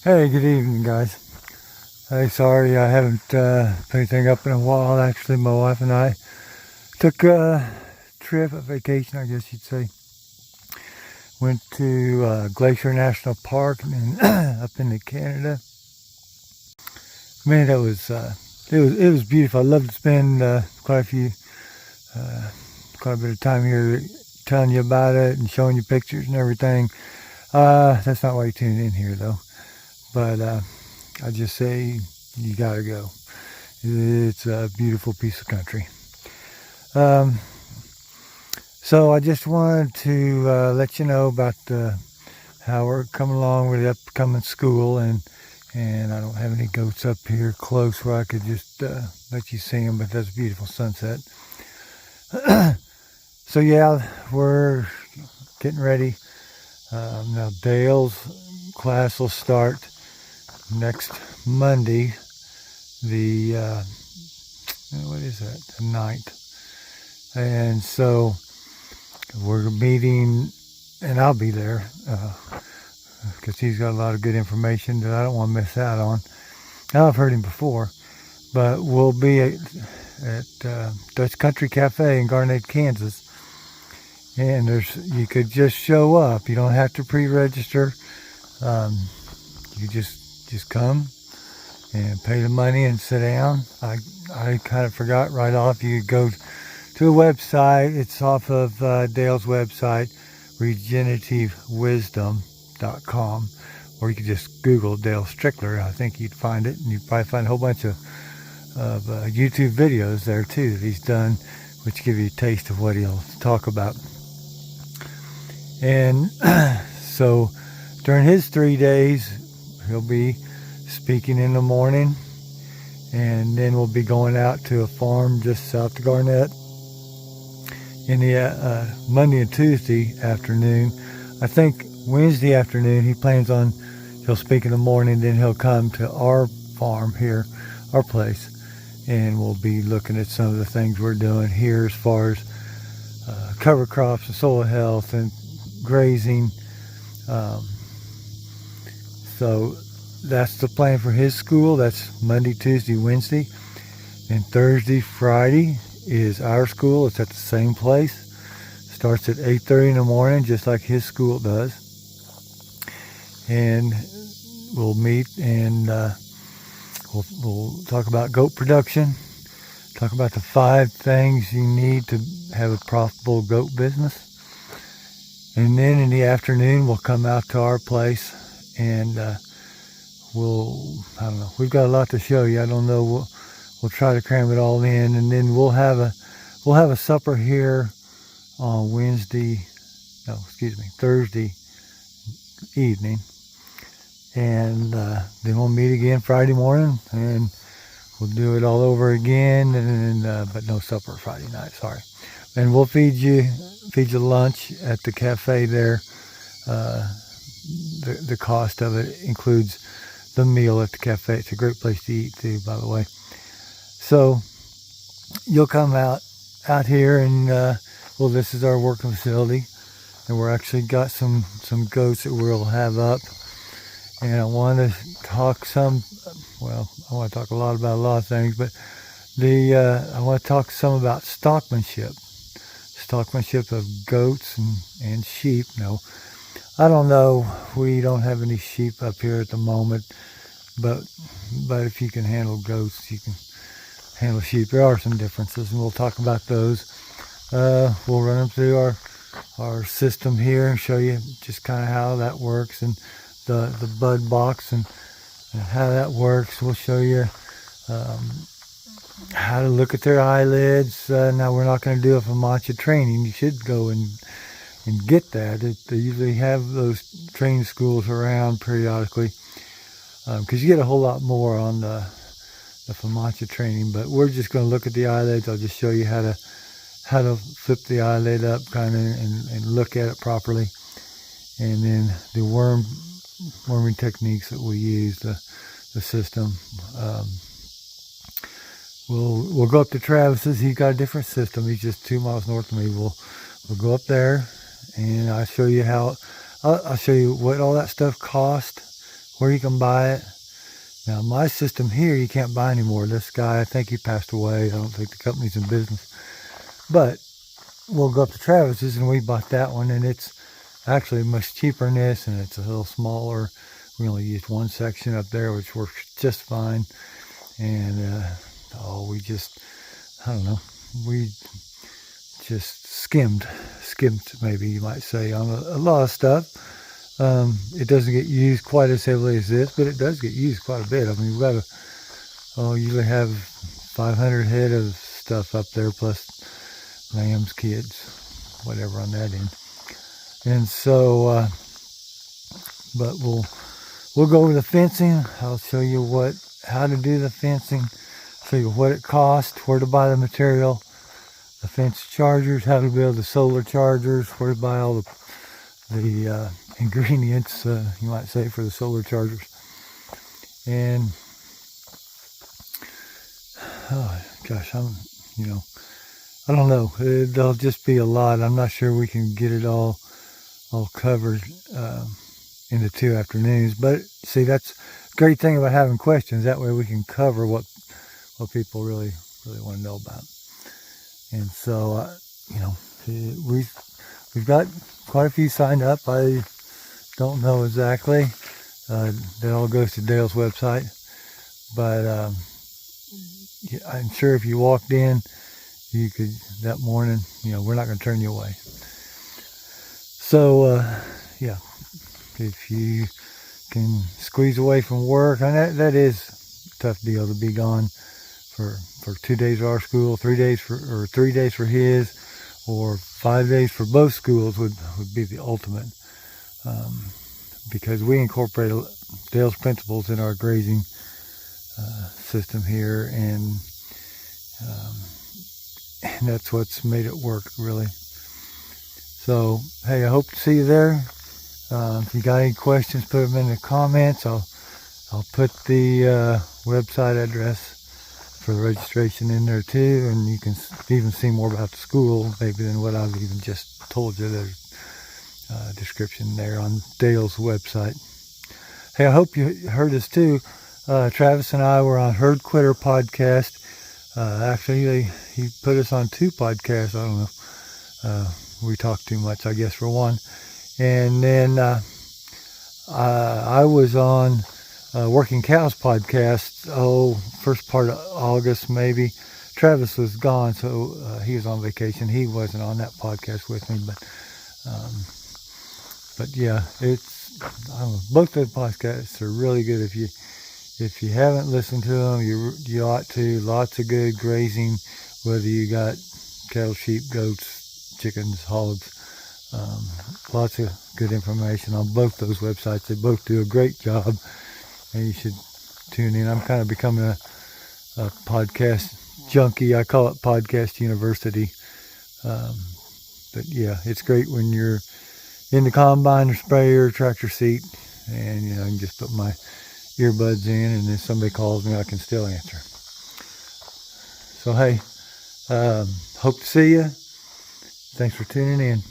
Hey, good evening, guys. Hey, sorry I haven't put anything up in a while. Actually, my wife and I took a trip, a vacation, I guess you'd say. Went to Glacier National Park and up into Canada. Man, it was beautiful. I love to spend quite a bit of time here telling you about it and showing you pictures and everything. That's not why you tuned in here, though. But I just say you gotta go. It's a beautiful piece of country. So I just wanted to let you know about how we're coming along with the upcoming school, and I don't have any goats up here close where I could just let you see them, but that's a beautiful sunset. So yeah, we're getting ready. Now Dale's class will start next Monday, the what is that? The 9th. And so we're meeting, and I'll be there because he's got a lot of good information that I don't want to miss out on. Now, I've heard him before, but we'll be at Dutch Country Cafe in Garnett, Kansas. And you could just show up. You don't have to pre-register. You just come and pay the money and sit down. I kind of forgot right off. You could go to a website. It's off of Dale's website, regenerativewisdom.com, or you could just Google Dale Strickler. I think you'd find it, and you'd probably find a whole bunch of YouTube videos there too that he's done, which give you a taste of what he'll talk about. And so during his 3 days, he'll be speaking in the morning, and then we'll be going out to a farm just south of Garnett in the Monday and Tuesday afternoon. I think Wednesday afternoon he'll speak in the morning, then he'll come to our farm here, our place, and we'll be looking at some of the things we're doing here as far as cover crops and soil health and grazing. So that's the plan for his school. That's Monday, Tuesday, Wednesday. And Thursday, Friday is our school. It's at the same place. Starts at 8:30 in the morning, just like his school does. And we'll meet and we'll talk about goat production. Talk about the 5 things you need to have a profitable goat business. And then in the afternoon, we'll come out to our place and I don't know, we've got a lot to show you. I don't know, we'll try to cram it all in, and then we'll have a supper here on Thursday evening, and then we'll meet again Friday morning, and we'll do it all over again, but no supper Friday night, sorry. And we'll feed you lunch at the cafe there. The cost of it includes the meal at the cafe. It's a great place to eat too, by the way. So you'll come out here, and this is our working facility, and we're actually got some goats that we'll have up. And I want to talk I want to talk a lot about a lot of things, but I want to talk some about stockmanship of goats and sheep. No, I don't know. We don't have any sheep up here at the moment, but if you can handle goats, you can handle sheep. There are some differences, and we'll talk about those. We'll run them through our system here and show you just kind of how that works, and the bud box and how that works. We'll show you how to look at their eyelids. Now, we're not going to do a FAMACHA training. You should go and get that. They usually have those training schools around periodically, because you get a whole lot more on the FAMACHA training. But we're just going to look at the eyelids. I'll just show you how to flip the eyelid up kind of and look at it properly, and then the worming techniques that we use, the system. We'll go up to Travis's. He's got a different system. He's just 2 miles north of me. We'll go up there, and I'll show you what all that stuff cost, where you can buy it. Now, my system here, you can't buy anymore. This guy, I think he passed away. I don't think the company's in business. But we'll go up to Travis's, and we bought that one, and it's actually much cheaper than this, and it's a little smaller. We only used one section up there, which works just fine. And, we just, I don't know, we just skimmed maybe you might say, on a lot of stuff. It doesn't get used quite as heavily as this, but it does get used quite a bit. I mean, we've got usually have 500 head of stuff up there, plus lambs, kids, whatever on that end. And so, but we'll go over the fencing. I'll show you how to do the fencing, show you what it costs, where to buy the material, the fence chargers, how to build the solar chargers, where to buy all the ingredients, you might say, for the solar chargers. And oh gosh, I don't know. There'll just be a lot. I'm not sure we can get it all covered in the 2 afternoons. But see, that's the great thing about having questions. That way we can cover what people really want to know about. And so, we've got quite a few signed up. I don't know exactly. That all goes to Dale's website. But I'm sure if you walked in, you could, that morning, we're not going to turn you away. So, if you can squeeze away from work, and that is a tough deal to be gone for 2 days of our school, 3 days or 3 days for his, or 5 days for both schools would be the ultimate. Because we incorporate Dale's principles in our grazing system here, and that's what's made it work, really. So, hey, I hope to see you there. If you got any questions, put them in the comments. I'll put the website address for the registration in there too, and you can even see more about the school maybe than what I've even just told you. There's description there on Dale's website. Hey, I hope you heard this too. Travis and I were on Herd Quitter podcast. Actually, he put us on 2 podcasts. I don't know. We talked too much, I guess, for one. And then I was on Working Cows podcast, first part of August maybe. Travis was gone, so he was on vacation. He wasn't on that podcast with me, but yeah, I don't know, both those podcasts are really good. If you haven't listened to them, you ought to. Lots of good grazing, whether you got cattle, sheep, goats, chickens, hogs. Lots of good information on both those websites. They both do a great job, and you should tune in. I'm kind of becoming a podcast junkie. I call it Podcast University. But yeah, it's great when you're in the combine or sprayer, tractor seat, and I can just put my earbuds in, and if somebody calls me, I can still answer. So hey, hope to see you. Thanks for tuning in.